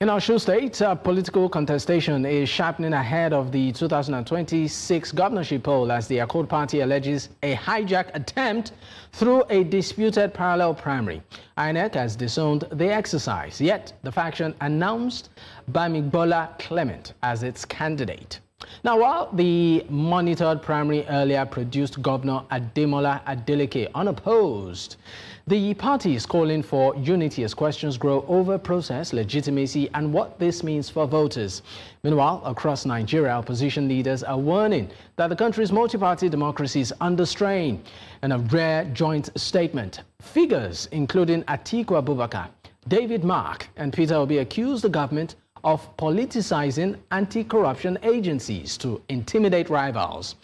In Osun State, political contestation is sharpening ahead of the 2026 governorship poll as the Accord Party alleges a hijack attempt through a disputed parallel primary. INEC has disowned the exercise, yet the faction announced Bamigbola Clement as its candidate. Now, while the monitored primary earlier produced Governor Ademola Adeleke unopposed, the party is calling for unity as questions grow over process, legitimacy, and what this means for voters. Meanwhile, across Nigeria, opposition leaders are warning that the country's multi-party democracy is under strain. In a rare joint statement, figures including Atiku Abubakar, David Mark, and Peter Obi accused the government of politicizing anti-corruption agencies to intimidate rivals.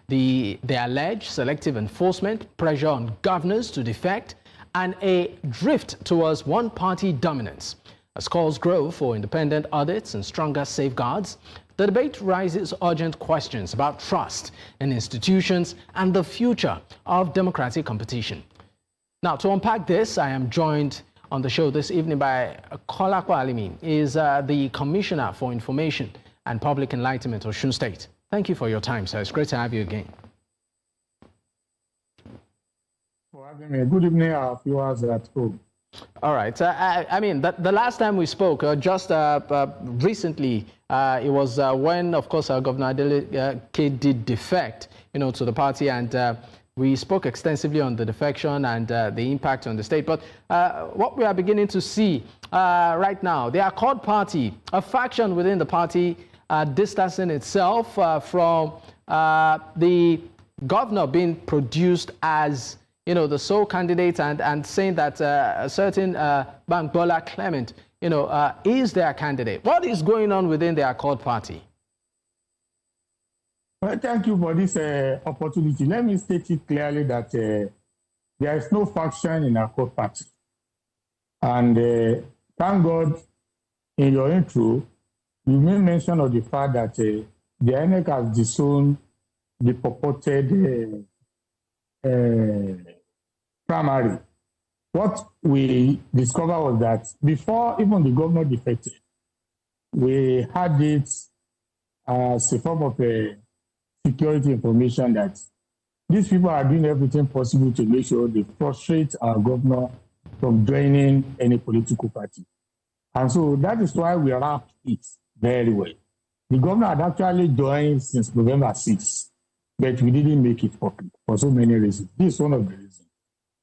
They allege selective enforcement, pressure on governors to defect, and a drift towards one-party dominance. As calls grow for independent audits and stronger safeguards, the debate raises urgent questions about trust in institutions and the future of democratic competition. Now, to unpack this, I am joined on the show this evening by Kolapo Alimi. He is the Commissioner for Information and Public Enlightenment of Osun State. Thank you for your time, sir. It's great to have you again. Good evening, our viewers at home. All right. I mean, the last time we spoke, just recently, it was when, of course, Governor Adeleke did defect, to the party, and we spoke extensively on the defection and the impact on the state. But what we are beginning to see right now, the Accord Party, a faction within the party, distancing itself from the governor being produced as the sole candidate and saying that a certain Bamigbola Clement, is their candidate. What is going on within the Accord Party? Well, thank you for this opportunity. Let me state it clearly that there is no faction in Accord Party. And thank God, in your intro, you made mention of the fact that the INEC has disowned the purported primary. What we discovered was that before even the governor defected, we had it as a form of security information that these people are doing everything possible to make sure they frustrate our governor from joining any political party. And so that is why we wrapped it very well. The governor had actually joined since November 6th, but we didn't make it public for so many reasons. This is one of the reasons.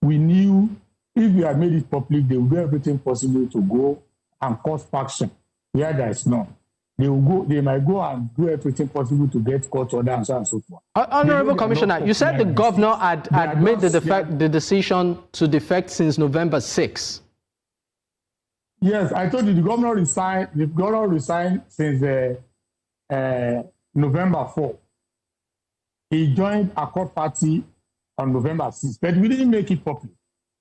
We knew if we had made it public, they would do everything possible to go and cause faction where there is none. They might go and do everything possible to get court order and so on and so forth. Honorable Commissioner, you said the governor had made the decision to defect since November 6th. Yes, I told you the governor resigned. The governor resigned since November 4th. He joined Accord Party on November 6th, but we didn't make it public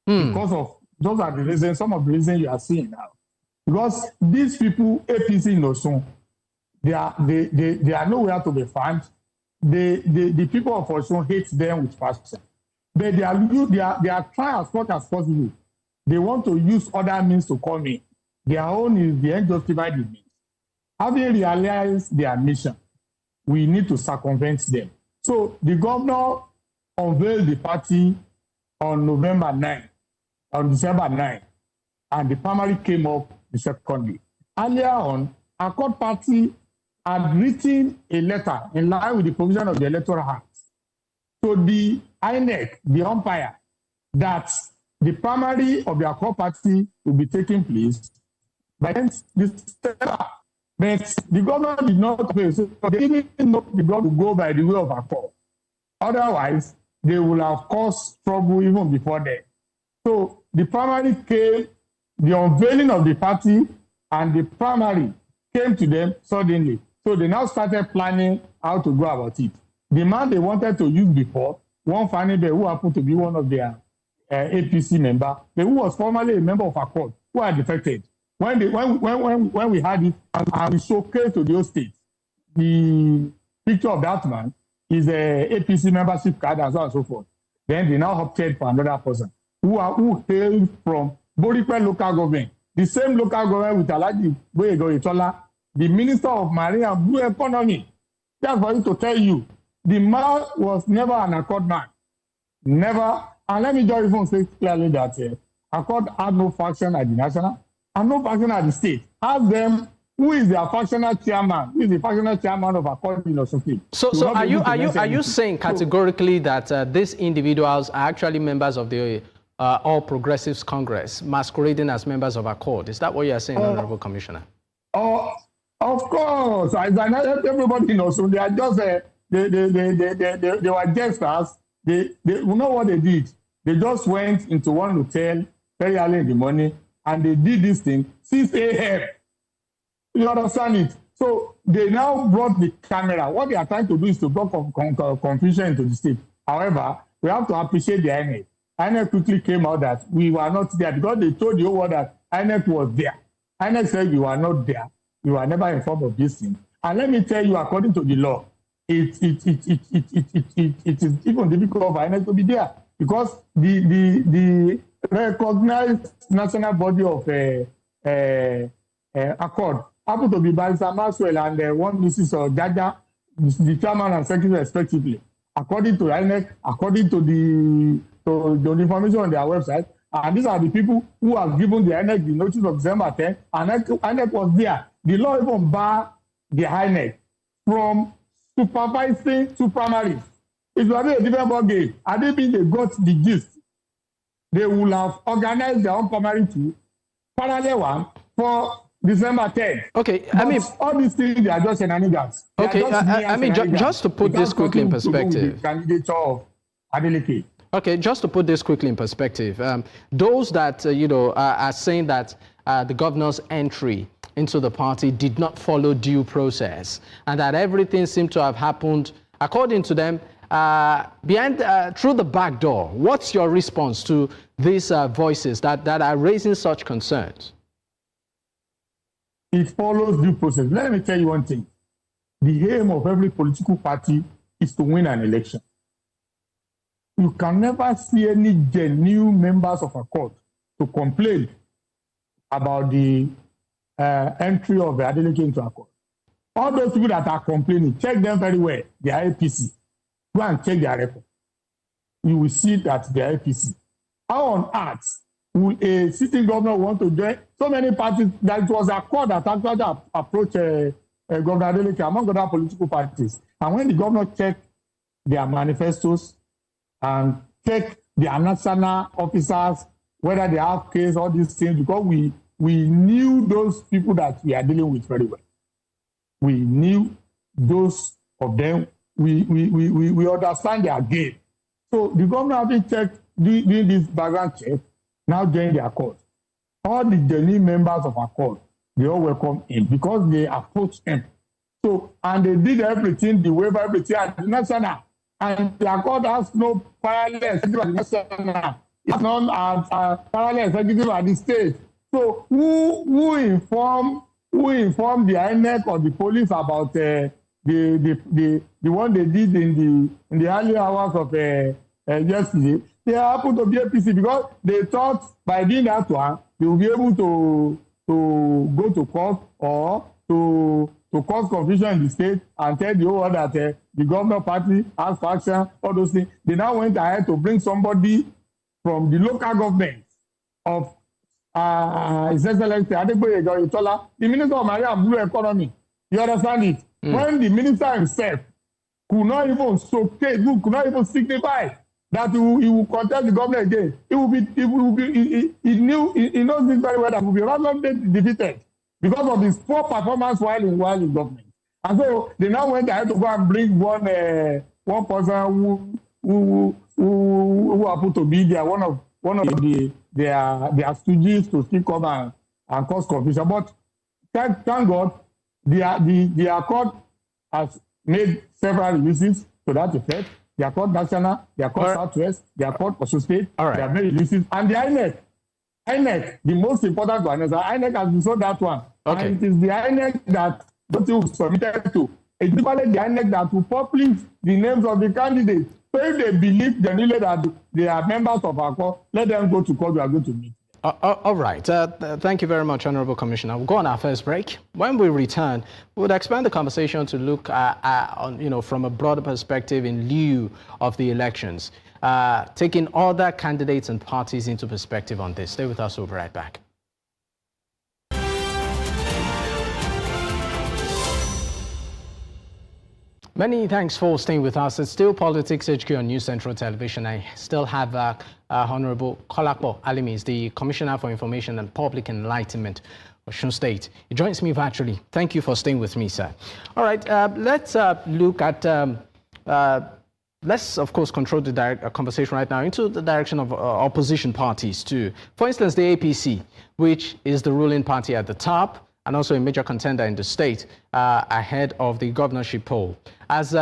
because of those are the reasons. Some of the reasons you are seeing now, because these people, APC in Osun, they are nowhere to be found. The people of Osun hate them with passion, but they are trying as much as possible. They want to use other means to come in. Their own is the unjustified means. Having realized their mission, we need to circumvent them. So the governor unveiled the party on December 9, and the primary came up the second day. Earlier on, Accord Party had written a letter in line with the provision of the Electoral Act to the INEC, the umpire, that the primary of the Accord Party will be taking place by December. But the governor did not pay, so they didn't know the governor would go by the way of Accord. Otherwise, they will have caused trouble even before that. So the primary came, the unveiling of the party and the primary came to them suddenly. So they now started planning how to go about it. The man they wanted to use before, one family who happened to be one of their APC members, who was formerly a member of Accord, who had defected. When we had it and we showcased to the whole state, the picture of that man is a APC membership card and so on and so forth. Then they now opted for another person who hailed from Borikwe local government the same local government with Alimi Boyegoyetola, the Minister of Marine and Blue Economy. That's for you to tell you, the man was never an Accord man. Never. And let me just even say clearly that Accord had no faction at the national and no faction at the state. Ask them who is their factional chairman, who is the factional chairman of Accord in Osun State. So are you saying categorically that these individuals are actually members of the All Progressives Congress, masquerading as members of Accord? Is that what you are saying, Honorable Commissioner? Of course. Everybody knows. So they are just they were jesters. You know what they did? They just went into one hotel very early in the morning and they did this thing 6 a.m. You understand it? So they now brought the camera. What they are trying to do is to bring confusion into the state. However, we have to appreciate the INEC. INEC quickly came out that we were not there because they told the whole world that INEC was there. INEC said we were not there. We were never informed of this thing. And let me tell you, according to the law, it is even difficult for INEC to be there because the recognized national body of Accord happened to be Barrister Maxwell and one Mrs. Jaja, the chairman and secretary respectively. According to INEC, according to the information on their website, and these are the people who have given the INEC the notice of December 10th, and INEC was there. The law even barred the INEC from supervising to primaries. It was a different ball game. I didn't think they got the gist. They would have organized their own primary too, parallel one, for December 10th. Okay, I mean, all these things, they are just shenanigans. Okay, I mean, just to put this quickly in perspective. The candidature of Adeleke. Okay, just to put this quickly in perspective, those that, are saying that the governor's entry into the party did not follow due process and that everything seemed to have happened, according to them, through the back door. What's your response to these voices that are raising such concerns? It follows due process. Let me tell you one thing. The aim of every political party is to win an election. You can never see any genuine members of Accord to complain about the entry of the Adeleke into Accord. All those people that are complaining, check them very well. They are APC. Go and check their record. You will see that they are APC. How on earth will a sitting governor want to join so many parties? That it was Accord that actually approached Governor Adeleke among other political parties. And when the governor checked their manifestos and check their national officers, whether they have case, all these things, because we knew those people that we are dealing with very well. We knew those of them. We understand their game. So the governor having checked, doing this background check, now join the Accord. All the genuine members of Accord, they all welcome him because they approached him. So, and they did everything, the waiver, everything at the national. And the Accord has no parallel executive at the national. It's not a parallel executive at the state. So who informed the INEC or the police about the one they did in the early hours of yesterday? They happened to be APC because they thought by doing that one they will be able to go to court or to cause confusion in the state and tell the whole world that the governor party has faction, all those things. They now went ahead to bring somebody from the local government of His Excellency Atiku Abubakar, the Minister of Marine and Blue Economy. You understand it? When the minister himself could not even signify that he will contest the government again, he knows this very well that he will be randomly defeated because of his poor performance while in government. And so they now went ahead to go and bring one person who happened to be there, one of their stooges to still come and cause confusion. But thank God, the Accord has made several releases to that effect. The Accord National, the Accord Southwest, the Accord Osun State, they have made releases. And the INEC, the most important one is that INEC has resolved that one. Okay. And it is the INEC that you submitted to. It's equally the INEC that will publish the names of the candidates. So if they believe genuinely that they are members of Accord, let them go to court. We are going to meet. All right. Thank you very much, Honorable Commissioner. We'll go on our first break. When we return, we would expand the conversation to look on, from a broader perspective in lieu of the elections, taking other candidates and parties into perspective on this. Stay with us. We'll be right back. Many thanks for staying with us. It's still Politics HQ on News Central Television. I still have Honorable Kolapo Alimi, the Commissioner for Information and Public Enlightenment, Osun State. He joins me virtually. Thank you for staying with me, sir. All right, let's look at, let's, of course, control the conversation right now into the direction of opposition parties, too. For instance, the APC, which is the ruling party at the top, and also a major contender in the state ahead of the governorship poll, has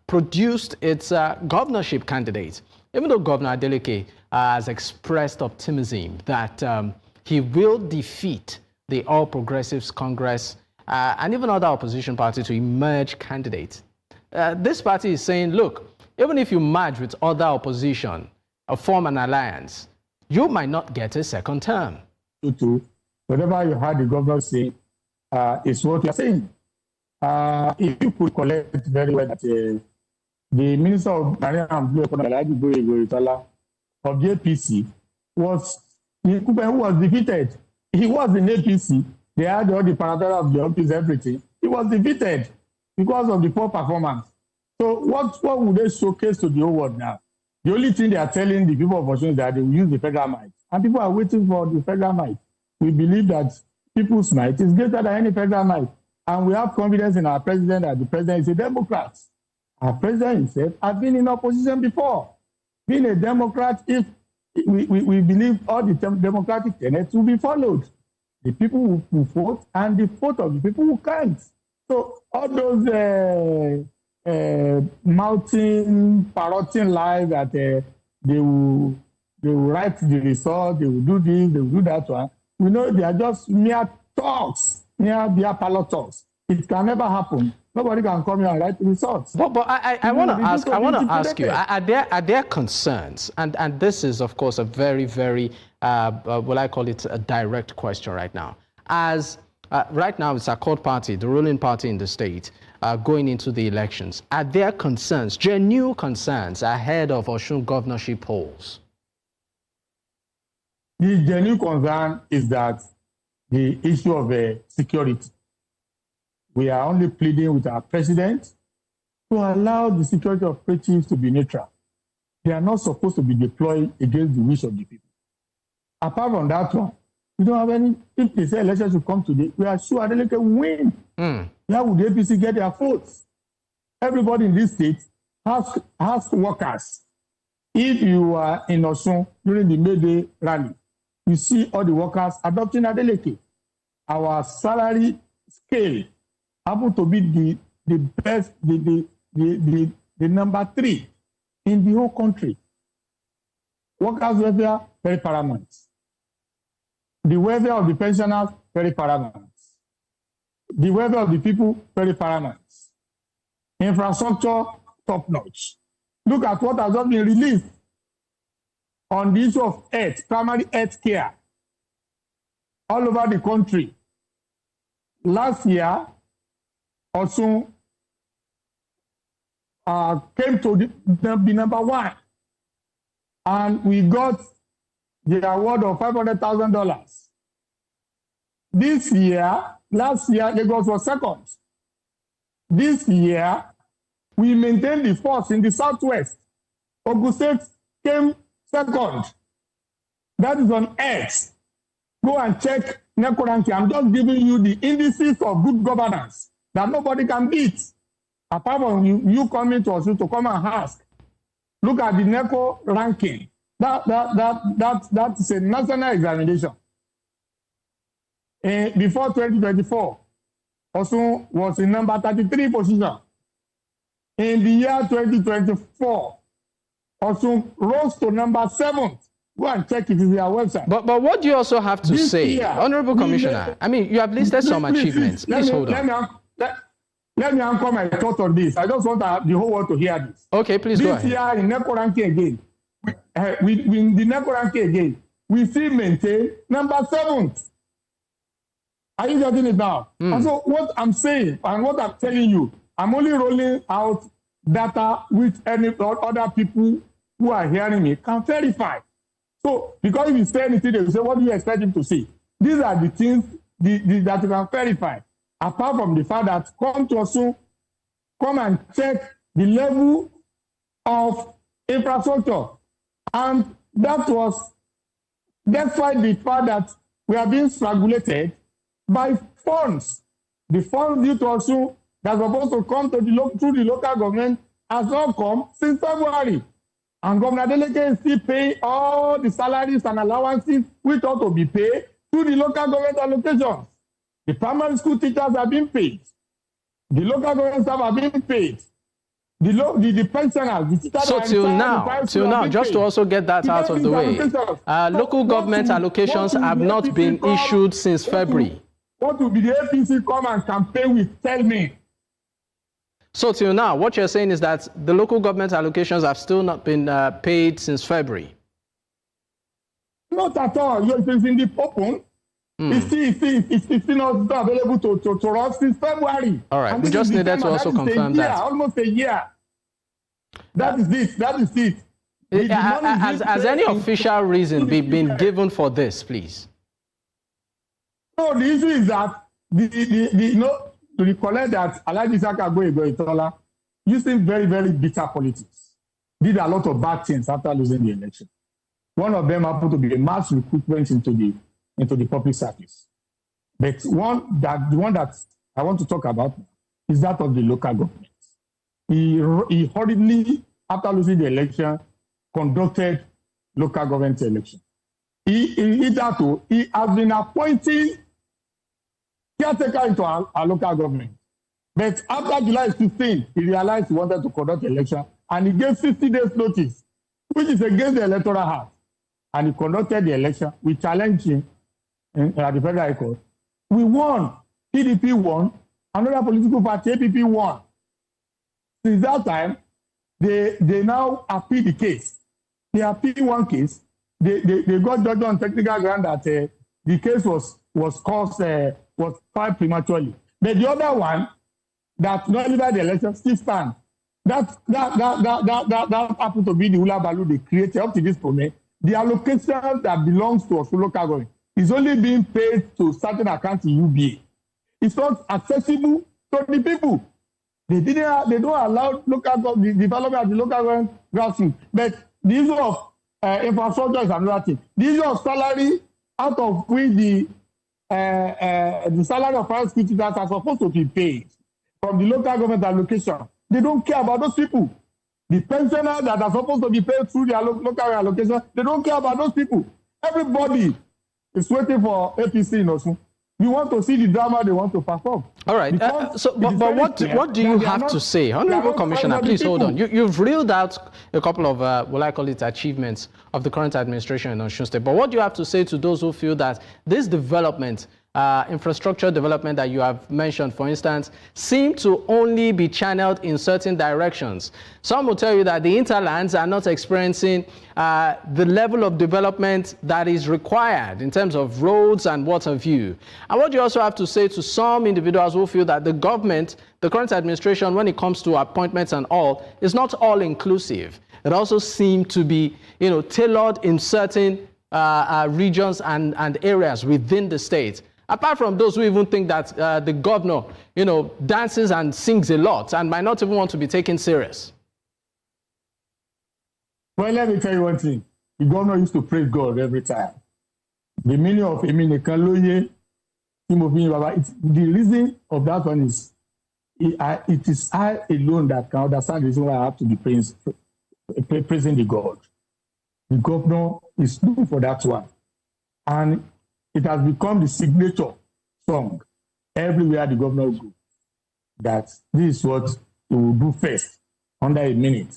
produced its governorship candidate, even though Governor Adeleke has expressed optimism that he will defeat the All Progressives Congress and even other opposition parties to emerge candidates. This party is saying, look, even if you merge with other opposition or form an alliance, you might not get a second term. Whatever you heard the governor say, is what you are saying. If you could collect very well that the Minister of Marine and Blue Economy of the APC was defeated. He was in APC. They had all the parameters of the office, everything. He was defeated because of the poor performance. So what would they showcase to the whole world now? The only thing they are telling the people of Osun is that they will use the federal might. And people are waiting for the federal might. We believe that people's might is greater than any federal might. And we have confidence in our president that the president is a Democrat. Our president himself has been in opposition before. Being a Democrat, if we believe all the democratic tenets will be followed. The people who vote and the vote of the people who can't. So all those parroting lies that they will write the result, they will do this, they will do that one. We know they are just mere talks, mere parlor talks. It can never happen. Nobody can come here and write the results. But I want to ask you, are there concerns? And this is, of course, a very, very, what I call it, a direct question right now. As right now, it's Accord Party, the ruling party in the state, going into the elections. Are there concerns, genuine concerns, ahead of Osun governorship polls? The genuine concern is that the issue of security. We are only pleading with our president to allow the security operatives to be neutral. They are not supposed to be deployed against the wish of the people. Apart from that one, we don't have any. If they say elections should come today, we are sure Adeleke will win. How would the APC get their votes? Everybody in this state has workers. If you are in Osun during the May Day rally, you see all the workers adopting Adeleke. Our salary scale happen to be the best, the number 3 in the whole country. Workers' welfare, very paramount. The welfare of the pensioners, very paramount. The welfare of the people, very paramount. Infrastructure, top-notch. Look at what has just been released on the issue of health, primary health care, all over the country. Last year, Osun came to be number 1, and we got the award of $500,000. This year, last year, Lagos was second. This year, we maintained the first in the southwest. Osun State came second. That is on X. Go and check NECO ranking. I'm just giving you the indices of good governance that nobody can beat. Apart from you coming to us to come and ask. Look at the NECO ranking. That is a national examination. Before 2024, Osun was in number 33 position. In the year 2024, Osun rose to number 7th. Go and check it in their website. But what do you also have to say, year, Honorable Commissioner? I mean, you have listed some achievements. Please hold on. Let me anchor my thought on this. I just want the whole world to hear this. Okay, please go ahead. This year in NECO ranking again, we in the NECO ranking again, we still maintain number 7th. Are you getting it now? And so what I'm saying and what I'm telling you, I'm only rolling out data which any other people who are hearing me can verify. So, because if you say anything, they will say, what do you expect him to say? These are the things that you can verify. Apart from the fact that come to Osun, come and check the level of infrastructure. And that was despite the fact that we are being strangulated by funds. The funds due to Osun that's supposed to come to through the local government has not come since February. And Governor Adeleke is still paying all the salaries and allowances which ought to be paid through the local government allocations. The primary school teachers are being paid. The local government staff are being paid. The pensioners, the teachers so till now, just to also get that out of the way, local government allocations have not been issued since February. What will be the APC come and campaign with? Tell me. So till now, what you're saying is that the local government allocations have still not been paid since February? Not at all. It's in the open. It's still not available to us since February. All right, we just needed to also confirm that. Almost a year. That is it. Has any official reason been given for this, please? No, the issue is that to recollect that Alhaji Saka Itola using very, very bitter politics, did a lot of bad things after losing the election. One of them happened to be a mass recruitment into the public service. But the one that I want to talk about is that of the local government. He hurriedly, after losing the election, conducted local government election. He has been appointing caretaker into our local government. But after July 16, he realized he wanted to conduct the election, and he gave 60 days notice, which is against the Electoral Act. And he conducted the election. We challenged him at the Federal High Court. We won. PDP won. Another political party, APP, won. Since that time, they now appeal the case. They appeal one case. They got judged on technical ground that the case was filed prematurely. But the other one that nullified the election still stands. That happened to be the hula baloo they created up to this point. The allocation that belongs to Osun local government is only being paid to certain accounts in UBA. It's not accessible to the people. They don't allow the development of the local government grassroots. But the issue of infrastructure is another thing. The issue of salary, out of which the salary of private school teachers are supposed to be paid from the local government allocation. They don't care about those people. The pensioners that are supposed to be paid through their local allocation, they don't care about those people. Everybody is waiting for APC in Osun. You want to see the drama they want to perform. All right. But what do you have to say? Honorable Commissioner, please hold on. You've reeled out a couple of, will I call it, achievements of the current administration in Osun State. But what do you have to say to those who feel that this development, infrastructure development that you have mentioned, for instance, seem to only be channeled in certain directions? Some will tell you that the interlands are not experiencing the level of development that is required in terms of roads and what have you. And what you also have to say to some individuals who feel that the government, the current administration, when it comes to appointments and all, is not all inclusive. It also seems to be, tailored in certain regions and areas within the state. Apart from those who even think that the governor, dances and sings a lot and might not even want to be taken serious. Well, let me tell you one thing. The governor used to praise God every time. The meaning of the reason of that one is it is I alone that can understand the reason why I have to be praising the God. The governor is looking for that one. And it has become the signature song everywhere the governor goes, that this is what he will do first, under a minute,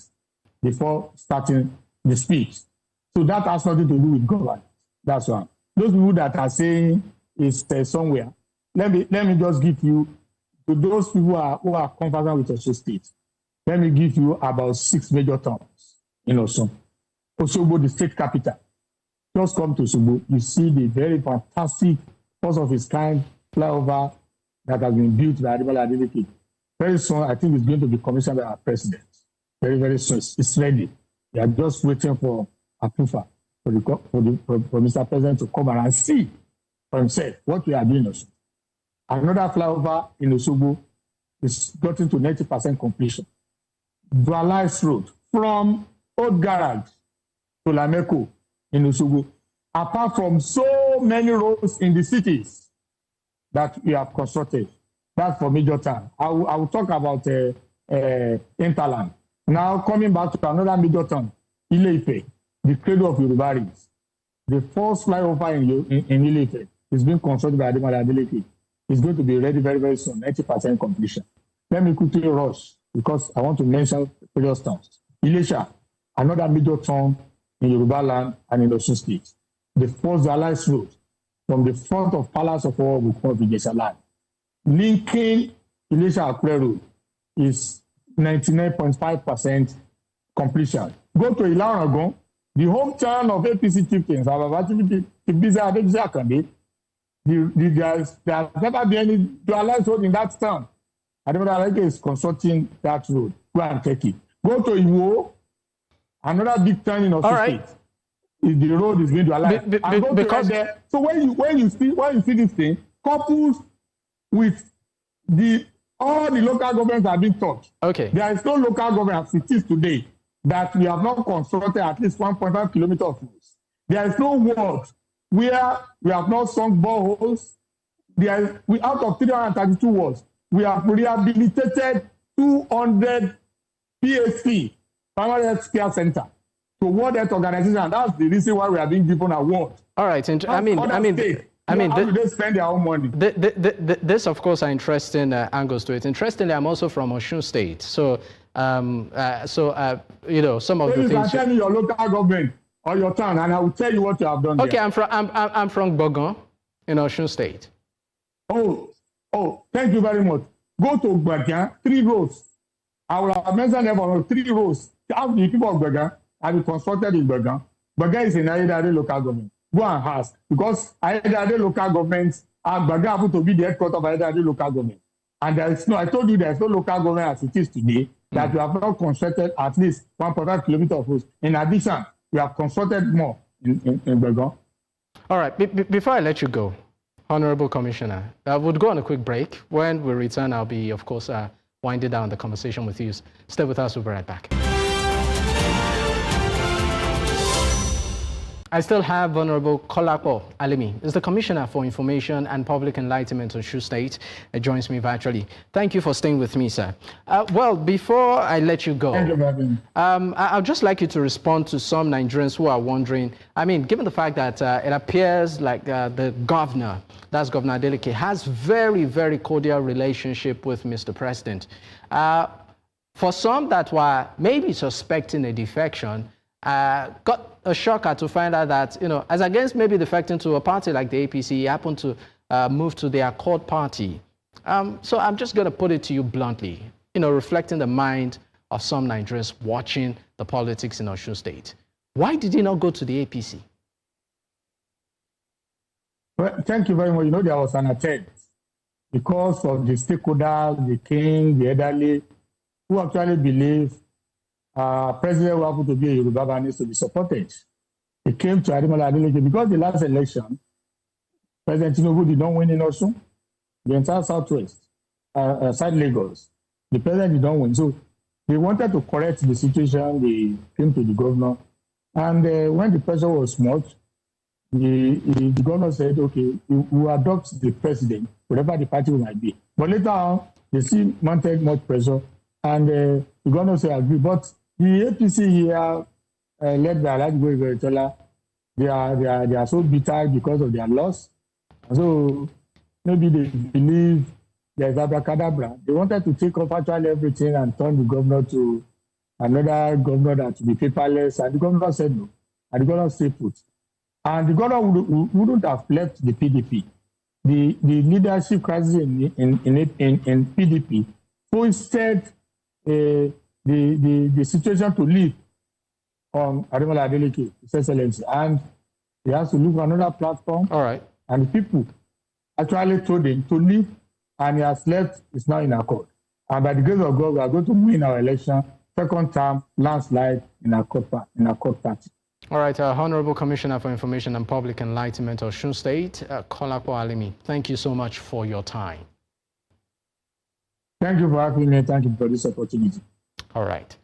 before starting the speech. So that has nothing to do with government. That's one. Those people that are saying it's somewhere, let me just give you, to those people who are conversant with Osun State, let me give you about 6 major towns in Osun. Osogbo, the state capital, just come to Subu, you see the very fantastic, first of its kind flyover that has been built by Ademola Adeleke. Very soon, I think it's going to be commissioned by our president. Very, very soon. It's ready. We are just waiting for approval for Mr. President to come and see for himself what we are doing also. Another flyover in Osogbo is gotten to 90% completion. Dualized road from Old Garage to Lameko in Osogbo. Apart from so many roads in the cities that we have constructed, that's for major town. I will talk about Interland. Now coming back to another major town, Ile-Ife, the cradle of Yorubaris. The first flyover in Ile-Ife is being constructed by Ademola Adeleke. It's going to be ready very, very soon, 90% completion. Let me quickly rush because I want to mention various towns. Ilesha, another major town in Yoruba land and in Osun State. The first Alliance road from the front of Palace of War will come to Ijesha land. Linking Ilesha Akure Road is 99.5% completion. Go to Ilaragon, the hometown of APC chieftains, there has never been any dualized road in that town. Ademola Adeleke is constructing that road. Go and take it. Go to Iwo, another big town in Osun State. The road is being dualized. Because there. So when you see this thing, coupled with all the local governments are being touched. Okay. There is no local government as it is today that we have not constructed at least 1.5 kilometers of roads. There is no ward where we have not sunk boreholes. Out of 332 wards, we have rehabilitated 200 PHC, primary health care center, to World Health Organization. And that's the reason why we are being given award. All right. How do they spend their own money? This, of course, are interesting angles to it. Interestingly, I'm also from Osun State. So, some of the things. Tell me your local government or your town, and I will tell you what you have done. Okay, there. I'm from Bogon in Osun State. Oh, thank you very much. Go to Bogon, 3 roads. I will have mentioned them on 3 roads. Ask the people of Bogon. I will constructed in Bogon. Bogon is in Ayedare local government. Go and ask, because Ayedare local government and Bogon happen to be the headquarters of Ayedare local government. And there is I told you there is no local government as it is today that we have not constructed at least 1.5 kilometers of roads. In addition, we have constructed more in Bogon. All right, before I let you go, Honorable Commissioner, we'll go on a quick break. When we return, I'll be, of course, winding down the conversation with you. Stay with us, we'll be right back. I still have Honorable Kolapo Alimi, is the Commissioner for Information and Public Enlightenment of Osun State. Joins me virtually. Thank you for staying with me, sir. Well, before I let you go, I'd just like you to respond to some Nigerians who are wondering, given the fact that it appears like the governor, that's Governor Adeleke, has very, very cordial relationship with Mr. President. For some that were maybe suspecting a defection, got a shocker to find out that, as against maybe defecting to a party like the APC, he happened to move to the Accord party. So I'm just going to put it to you bluntly, reflecting the mind of some Nigerians watching the politics in Osun State. Why did he not go to the APC? Well, thank you very much. There was an attempt because of the stakeholders, the king, the elderly, who actually believe President who happened to be a Yoruba needs to be supported. He came to Ademola Adeleke because the last election, President Tinubu did not win in Osun, the entire Southwest, South Lagos. The president did not win. So they wanted to correct the situation. They came to the governor. And when the pressure was much, the governor said, okay, we will adopt the president, whatever the party might be. But later on, they still mounted much pressure. And the governor said, agree. But the APC here, led by Atiku Abubakar, they are so bitter because of their loss. So maybe they believe there's abracadabra. They wanted to take off actually everything and turn the governor to another governor that would be paperless. And the governor said no. And the governor stayed put. And the governor wouldn't have left the PDP. The leadership crisis in PDP posted the situation to leave on Ademola Adeleke, His Excellency. And He has to look for another platform. All right. And the people actually told him to leave, and he has left. It's now in accord. And by the grace of God, we are going to win our election, second term, landslide in our court party. All right, Honorable Commissioner for Information and Public Enlightenment, Osun State, Kolapo Alimi, thank you so much for your time. Thank you for having me. Thank you for this opportunity. All right.